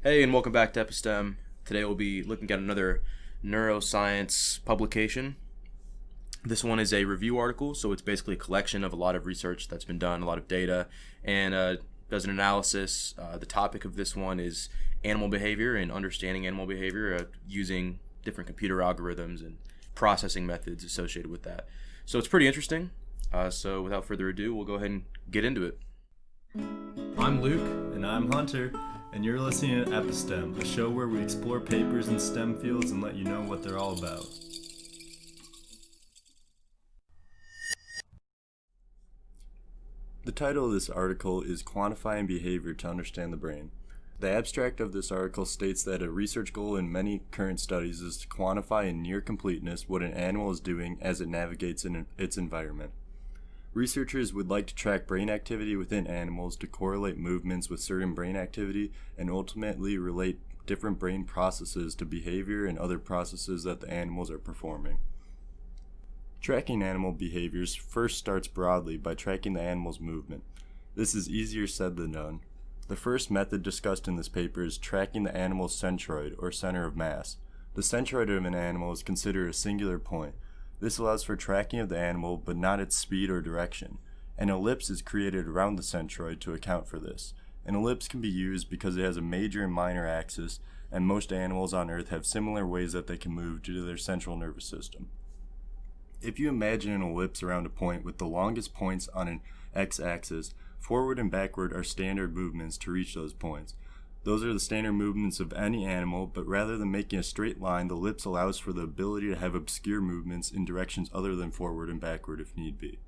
Hey, and welcome back to Epistem. Today we'll be looking at another neuroscience publication. This one is a review article, so it's basically a collection of a lot of research that's been done, a lot of data, and does an analysis. The topic of this one is animal behavior and understanding animal behavior using different computer algorithms and processing methods associated with that. So it's pretty interesting. So without further ado, we'll go ahead and get into it. I'm Luke. And I'm Hunter. And you're listening to Epistem, a show where we explore papers in STEM fields and let you know what they're all about. The title of this article is Quantifying Behavior to Understand the Brain. The abstract of this article states that a research goal in many current studies is to quantify in near completeness what an animal is doing as it navigates in its environment. Researchers would like to track brain activity within animals to correlate movements with certain brain activity and ultimately relate different brain processes to behavior and other processes that the animals are performing. Tracking animal behaviors first starts broadly by tracking the animal's movement. This is easier said than done. The first method discussed in this paper is tracking the animal's centroid, or center of mass. The centroid of an animal is considered a singular point. This allows for tracking of the animal, but not its speed or direction. An ellipse is created around the centroid to account for this. An ellipse can be used because it has a major and minor axis, and most animals on Earth have similar ways that they can move due to their central nervous system. If you imagine an ellipse around a point with the longest points on an x-axis, forward and backward are standard movements to reach those points. Those are the standard movements of any animal, but rather than making a straight line, the ellipse allows for the ability to have obscure movements in directions other than forward and backward if need be.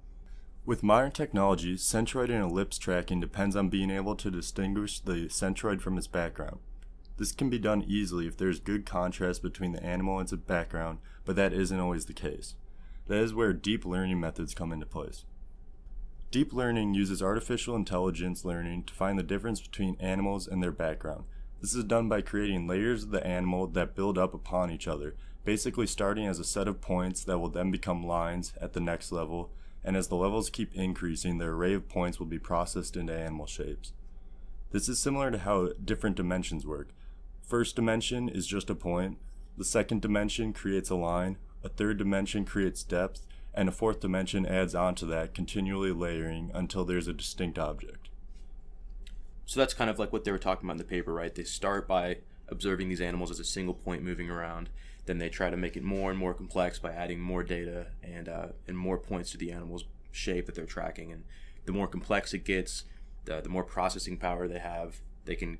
With modern technology, centroid and ellipse tracking depends on being able to distinguish the centroid from its background. This can be done easily if there is good contrast between the animal and its background, but that isn't always the case. That is where deep learning methods come into place. Deep learning uses artificial intelligence learning to find the difference between animals and their background. This is done by creating layers of the animal that build up upon each other, basically starting as a set of points that will then become lines at the next level, and as the levels keep increasing, the array of points will be processed into animal shapes. This is similar to how different dimensions work. First dimension is just a point, the second dimension creates a line, a third dimension creates depth, and a fourth dimension adds onto that, continually layering until there's a distinct object. So that's kind of like what they were talking about in the paper, right? They start by observing these animals as a single point moving around. Then they try to make it more and more complex by adding more data and more points to the animal's shape that they're tracking. And the more complex it gets, the more processing power they have, they can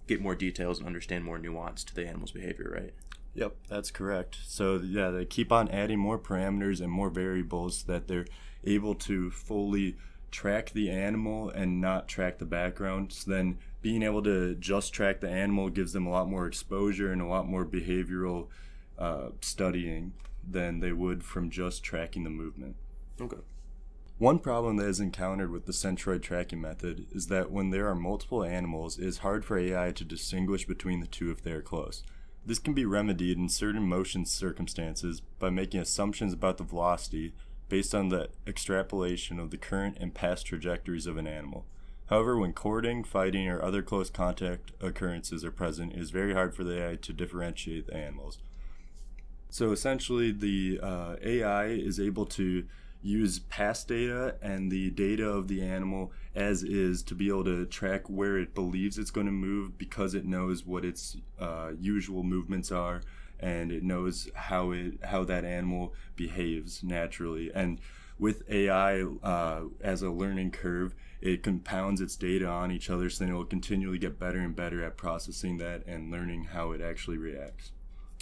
get more details and understand more nuance to the animal's behavior, right? Yep, that's correct. So yeah, they keep on adding more parameters and more variables so that they're able to fully track the animal and not track the background. So then being able to just track the animal gives them a lot more exposure and a lot more behavioral studying than they would from just tracking the movement. Okay. One problem that is encountered with the centroid tracking method is that when there are multiple animals, it is hard for AI to distinguish between the two if they are close. This can be remedied in certain motion circumstances by making assumptions about the velocity based on the extrapolation of the current and past trajectories of an animal. However, when courting, fighting, or other close contact occurrences are present, it is very hard for the AI to differentiate the animals. So essentially, the AI is able to use past data and the data of the animal as is to be able to track where it believes it's going to move because it knows what its usual movements are and it knows how that animal behaves naturally. And with AI as a learning curve, it compounds its data on each other, so then it will continually get better and better at processing that and learning how it actually reacts.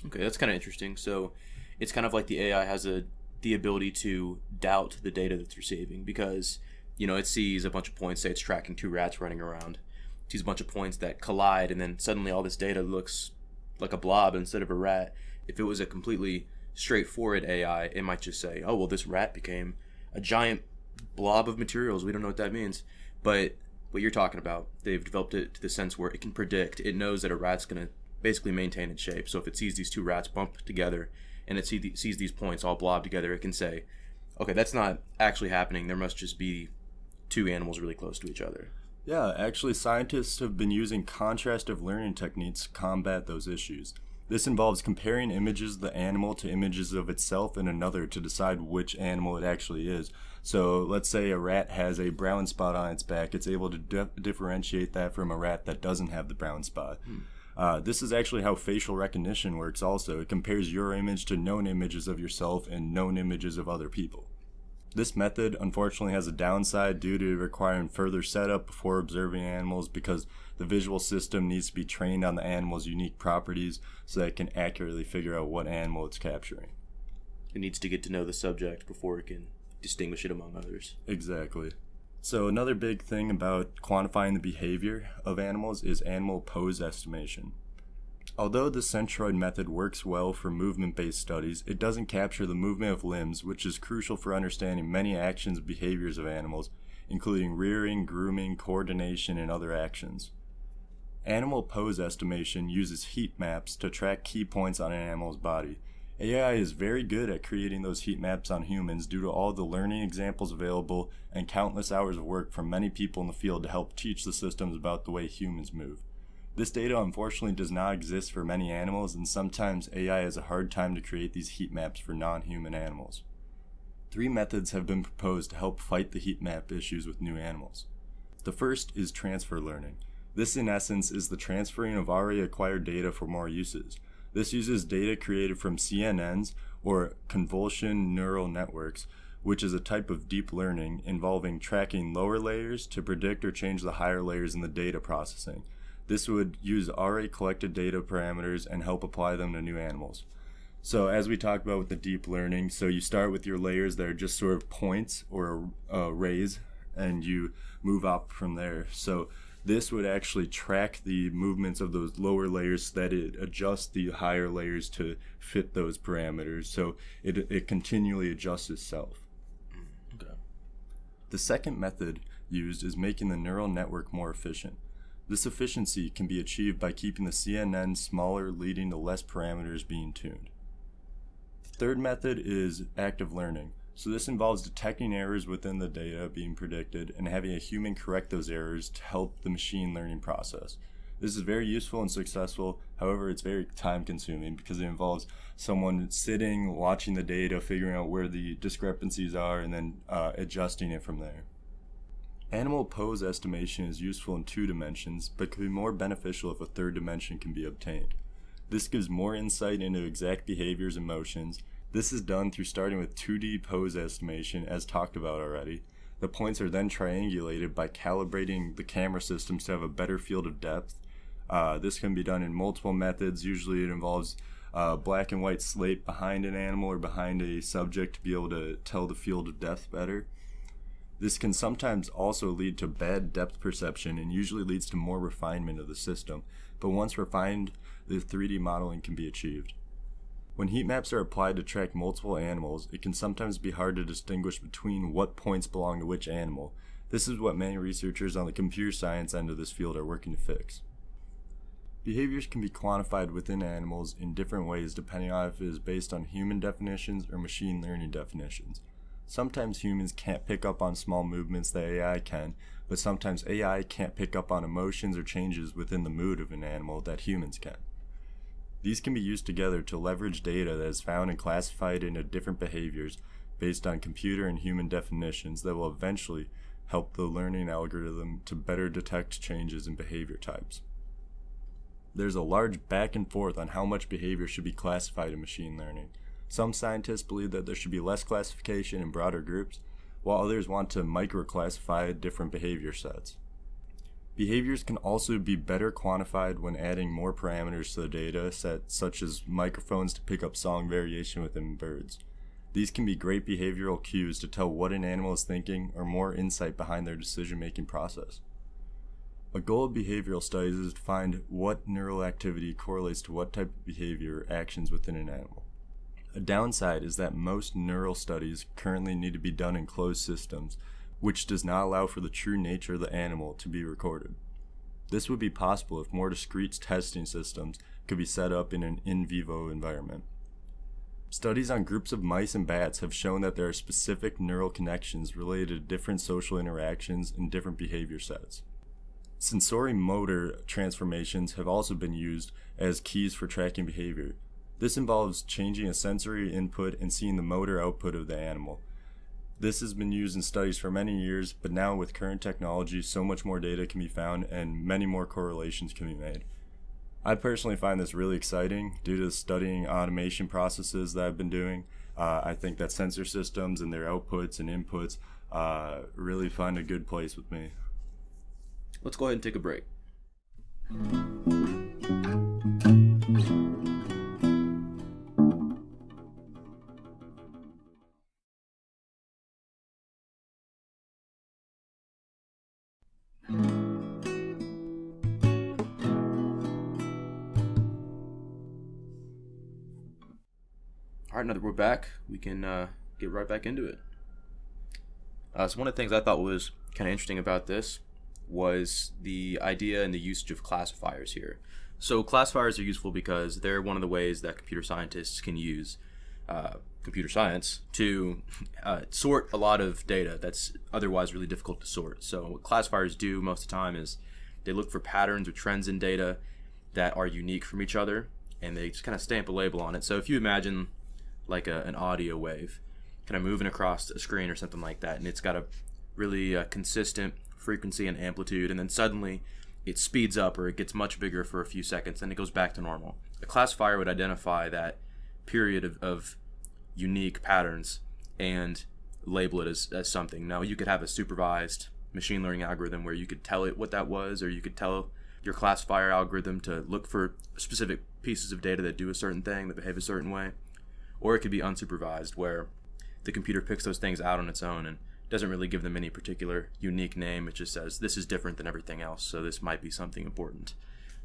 Okay, that's kind of interesting. So it's kind of like the AI has the ability to doubt the data that's receiving because, it sees a bunch of points, say it's tracking two rats running around, it sees a bunch of points that collide, and then suddenly all this data looks like a blob instead of a rat. If it was a completely straightforward AI, it might just say, oh, well, this rat became a giant blob of materials. We don't know what that means. But what you're talking about, they've developed it to the sense where it can predict. It knows that a rat's going to basically maintain its shape. So if it sees these two rats bump together and it sees these points all blob together, it can say, okay, that's not actually happening. There must just be two animals really close to each other. Yeah, actually, scientists have been using contrastive learning techniques to combat those issues. This involves comparing images of the animal to images of itself and another to decide which animal it actually is. So, let's say a rat has a brown spot on its back, it's able to differentiate that from a rat that doesn't have the brown spot. This is actually how facial recognition works, also. It compares your image to known images of yourself and known images of other people. This method unfortunately has a downside due to requiring further setup before observing animals because the visual system needs to be trained on the animal's unique properties so that it can accurately figure out what animal it's capturing. It needs to get to know the subject before it can distinguish it among others. Exactly. So another big thing about quantifying the behavior of animals is animal pose estimation. Although the Centroid method works well for movement-based studies, it doesn't capture the movement of limbs, which is crucial for understanding many actions and behaviors of animals, including rearing, grooming, coordination, and other actions. Animal pose estimation uses heat maps to track key points on an animal's body. AI is very good at creating those heat maps on humans due to all the learning examples available and countless hours of work from many people in the field to help teach the systems about the way humans move. This data unfortunately does not exist for many animals, and sometimes AI has a hard time to create these heat maps for non-human animals. 3 methods have been proposed to help fight the heat map issues with new animals. The first is transfer learning. This in essence is the transferring of already acquired data for more uses. This uses data created from CNNs, or convolution neural networks, which is a type of deep learning involving tracking lower layers to predict or change the higher layers in the data processing. This would use already collected data parameters and help apply them to new animals. So as we talked about with the deep learning, so you start with your layers that are just sort of points or arrays, and you move up from there. So this would actually track the movements of those lower layers so that it adjusts the higher layers to fit those parameters. So it continually adjusts itself. Okay. The second method used is making the neural network more efficient. This efficiency can be achieved by keeping the CNN smaller, leading to less parameters being tuned. The third method is active learning. So this involves detecting errors within the data being predicted and having a human correct those errors to help the machine learning process. This is very useful and successful, however it's very time consuming because it involves someone sitting, watching the data, figuring out where the discrepancies are, and then adjusting it from there. Animal pose estimation is useful in 2 dimensions, but can be more beneficial if a third dimension can be obtained. This gives more insight into exact behaviors and motions. This is done through starting with 2D pose estimation, as talked about already. The points are then triangulated by calibrating the camera systems to have a better field of depth. This can be done in multiple methods. Usually it involves black and white slate behind an animal or behind a subject to be able to tell the field of depth better. This can sometimes also lead to bad depth perception and usually leads to more refinement of the system, but once refined, the 3D modeling can be achieved. When heat maps are applied to track multiple animals, it can sometimes be hard to distinguish between what points belong to which animal. This is what many researchers on the computer science end of this field are working to fix. Behaviors can be quantified within animals in different ways depending on if it is based on human definitions or machine learning definitions. Sometimes humans can't pick up on small movements that AI can, but sometimes AI can't pick up on emotions or changes within the mood of an animal that humans can. These can be used together to leverage data that is found and classified into different behaviors based on computer and human definitions that will eventually help the learning algorithm to better detect changes in behavior types. There's a large back and forth on how much behavior should be classified in machine learning. Some scientists believe that there should be less classification in broader groups, while others want to micro-classify different behavior sets. Behaviors can also be better quantified when adding more parameters to the data set, such as microphones to pick up song variation within birds. These can be great behavioral cues to tell what an animal is thinking or more insight behind their decision-making process. A goal of behavioral studies is to find what neural activity correlates to what type of behavior or actions within an animal. A downside is that most neural studies currently need to be done in closed systems, which does not allow for the true nature of the animal to be recorded. This would be possible if more discrete testing systems could be set up in an in vivo environment. Studies on groups of mice and bats have shown that there are specific neural connections related to different social interactions and different behavior sets. Sensory motor transformations have also been used as keys for tracking behavior. This involves changing a sensory input and seeing the motor output of the animal. This has been used in studies for many years, but now with current technology, so much more data can be found and many more correlations can be made. I personally find this really exciting due to studying automation processes that I've been doing. I think that sensor systems and their outputs and inputs really find a good place with me. Let's go ahead and take a break. All right, now that we're back, we can get right back into it. So one of the things I thought was kind of interesting about this was the idea and the usage of classifiers here. So classifiers are useful because they're one of the ways that computer scientists can use computer science to sort a lot of data that's otherwise really difficult to sort. So what classifiers do most of the time is they look for patterns or trends in data that are unique from each other, and they just kind of stamp a label on it. So if you imagine like an audio wave kind of moving across a screen or something like that, and it's got a really consistent frequency and amplitude, and then suddenly it speeds up or it gets much bigger for a few seconds and it goes back to normal. A classifier would identify that period of unique patterns and label it as something. Now you could have a supervised machine learning algorithm where you could tell it what that was, or you could tell your classifier algorithm to look for specific pieces of data that do a certain thing, that behave a certain way. Or it could be unsupervised, where the computer picks those things out on its own and doesn't really give them any particular unique name. It just says, this is different than everything else, so this might be something important.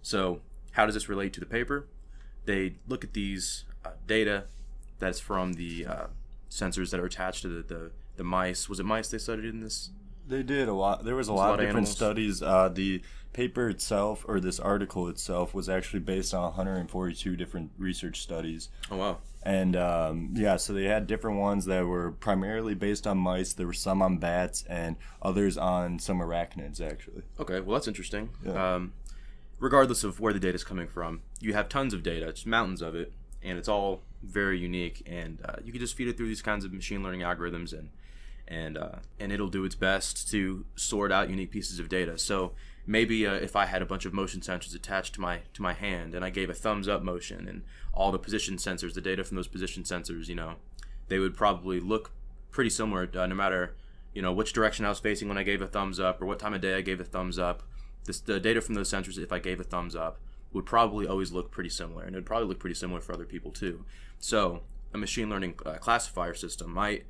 So how does this relate to the paper? They look at these data that's from the sensors that are attached to the mice. Was it mice they studied in this? They did a lot. There was a lot of different animals. studies. The paper itself, or this article itself, was actually based on 142 different research studies. Oh, wow. And so they had different ones that were primarily based on mice. There were some on bats and others on some arachnids, actually. Okay, well, that's interesting. Yeah. Regardless of where the data is coming from, you have tons of data, just mountains of it, and it's all very unique. And you can just feed it through these kinds of machine learning algorithms, and it'll do its best to sort out unique pieces of data. So maybe if I had a bunch of motion sensors attached to my hand, and I gave a thumbs up motion, and all the position sensors, the data from those position sensors, they would probably look pretty similar no matter which direction I was facing when I gave a thumbs up, or what time of day I gave a thumbs up. The data from those sensors, if I gave a thumbs up, would probably always look pretty similar, and it would probably look pretty similar for other people too. So a machine learning classifier system might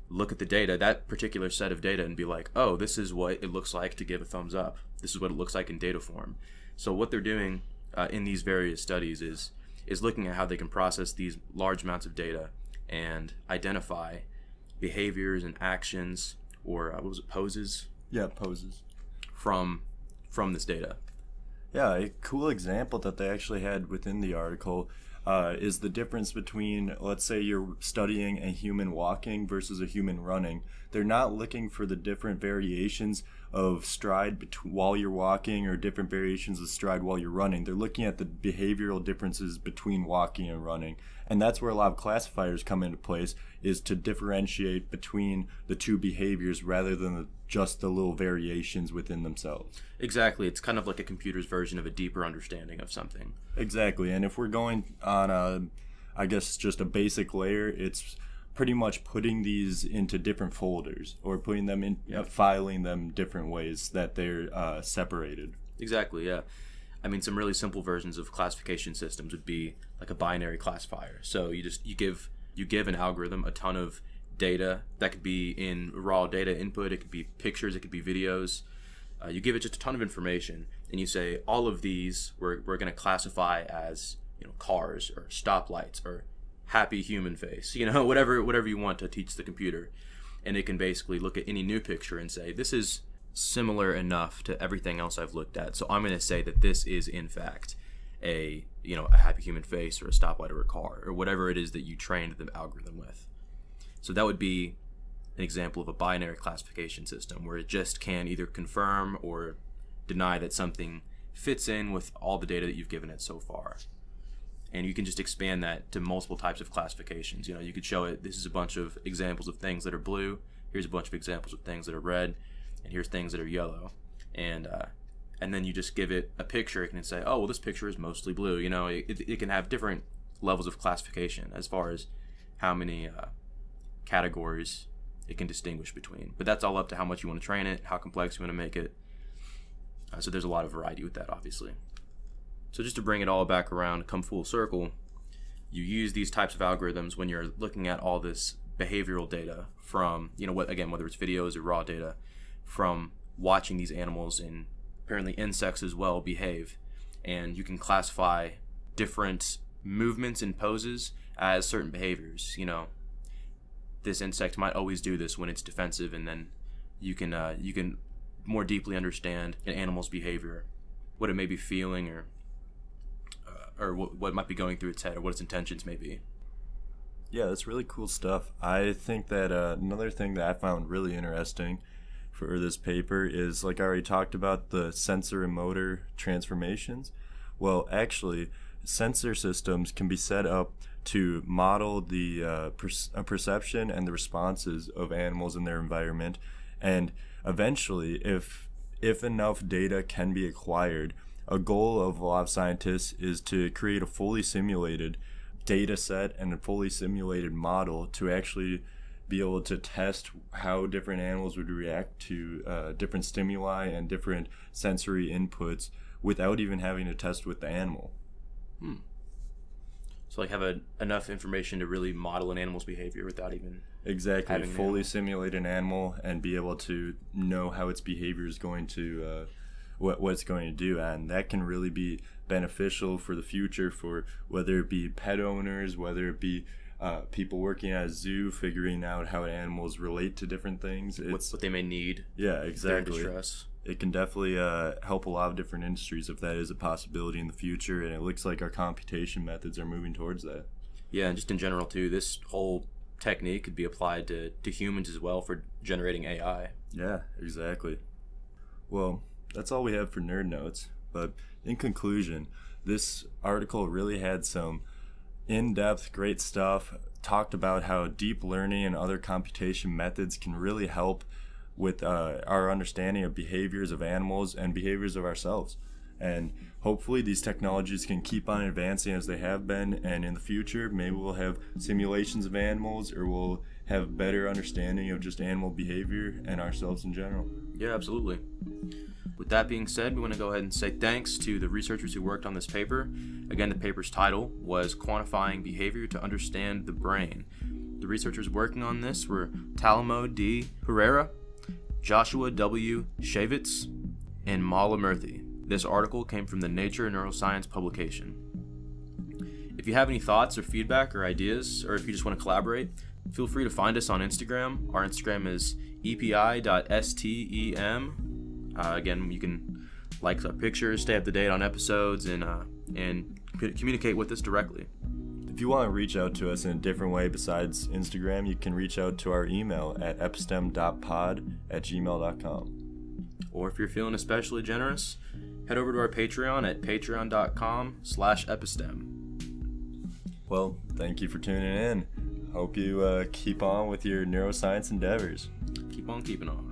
look at the data, that particular set of data, and be like, oh, this is what it looks like to give a thumbs up. This is what it looks like in data form. So what they're doing in these various studies is looking at how they can process these large amounts of data and identify behaviors and actions, or poses? Yeah, poses. From this data. Yeah, a cool example that they actually had within the article is the difference between, let's say you're studying a human walking versus a human running. They're not looking for the different variations of stride while you're walking, or different variations of stride while you're running. They're looking at the behavioral differences between walking and running. And that's where a lot of classifiers come into place, is to differentiate between the two behaviors rather than just the little variations within themselves. Exactly. It's kind of like a computer's version of a deeper understanding of something. Exactly. And if we're going on just a basic layer, it's pretty much putting these into different folders, or putting them in, filing them different ways that they're separated. Exactly, yeah. I mean, some really simple versions of classification systems would be like a binary classifier. So you give an algorithm a ton of data that could be in raw data input. It could be pictures. It could be videos. You give it just a ton of information, and you say all of these we're going to classify as cars, or stoplights, or happy human face. Whatever you want to teach the computer, and it can basically look at any new picture and say, this is similar enough to everything else I've looked at, so I'm going to say that this is in fact a happy human face, or a stoplight, or a car, or whatever it is that you trained the algorithm with. So that would be an example of a binary classification system, where it just can either confirm or deny that something fits in with all the data that you've given it so far. And you can just expand that to multiple types of classifications. You know, you could show it, this is a bunch of examples of things that are blue, here's a bunch of examples of things that are red, and here's things that are yellow. And then you just give it a picture. It can say, oh, well, this picture is mostly blue. You know, it can have different levels of classification as far as how many categories it can distinguish between. But that's all up to how much you want to train it, how complex you want to make it. So there's a lot of variety with that, obviously. So just to bring it all back around, come full circle, you use these types of algorithms when you're looking at all this behavioral data from, you know, whether it's videos or raw data, from watching these animals and apparently insects as well behave. And you can classify different movements and poses as certain behaviors. You know, this insect might always do this when it's defensive, and then you can more deeply understand an animal's behavior, what it may be feeling, or what might be going through its head, or what its intentions may be. Yeah, that's really cool stuff. I think that another thing that I found really interesting for this paper is, like I already talked about, the sensor and motor transformations. Well, actually, sensor systems can be set up to model the perception and the responses of animals in their environment, and eventually, if enough data can be acquired, a goal of a lot of scientists is to create a fully simulated data set and a fully simulated model to actually be able to test how different animals would react to different stimuli and different sensory inputs without even having to test with the animal. So like have enough information to really model an animal's behavior without even exactly fully simulate an animal and be able to know how its behavior is going to what it's going to do, and that can really be beneficial for the future, for whether it be pet owners, whether it be people working at a zoo, figuring out how animals relate to different things. What they may need. Yeah, exactly. Their distress. It can definitely help a lot of different industries if that is a possibility in the future, and it looks like our computation methods are moving towards that. Yeah, and just in general too, this whole technique could be applied to humans as well for generating AI. Yeah, exactly. Well, that's all we have for Nerd Notes, but in conclusion, this article really had some in-depth, great stuff, talked about how deep learning and other computation methods can really help with our understanding of behaviors of animals and behaviors of ourselves. And hopefully these technologies can keep on advancing as they have been, and in the future maybe we'll have simulations of animals, or we'll have better understanding of just animal behavior and ourselves in general. Yeah, absolutely. With that being said, we want to go ahead and say thanks to the researchers who worked on this paper. Again, the paper's title was Quantifying Behavior to Understand the Brain. The researchers working on this were Talamo D. Herrera, Joshua W. Shavitz, and Mala Murthy. This article came from the Nature Neuroscience publication. If you have any thoughts or feedback or ideas, or if you just want to collaborate, feel free to find us on Instagram. Our Instagram is epi.stem. Again, you can like our pictures, stay up to date on episodes, and communicate with us directly. If you want to reach out to us in a different way besides Instagram, you can reach out to our email at epstem.pod@gmail.com. Or if you're feeling especially generous, head over to our Patreon at patreon.com/epistem. Well, thank you for tuning in. Hope you keep on with your neuroscience endeavors. Keep on keeping on.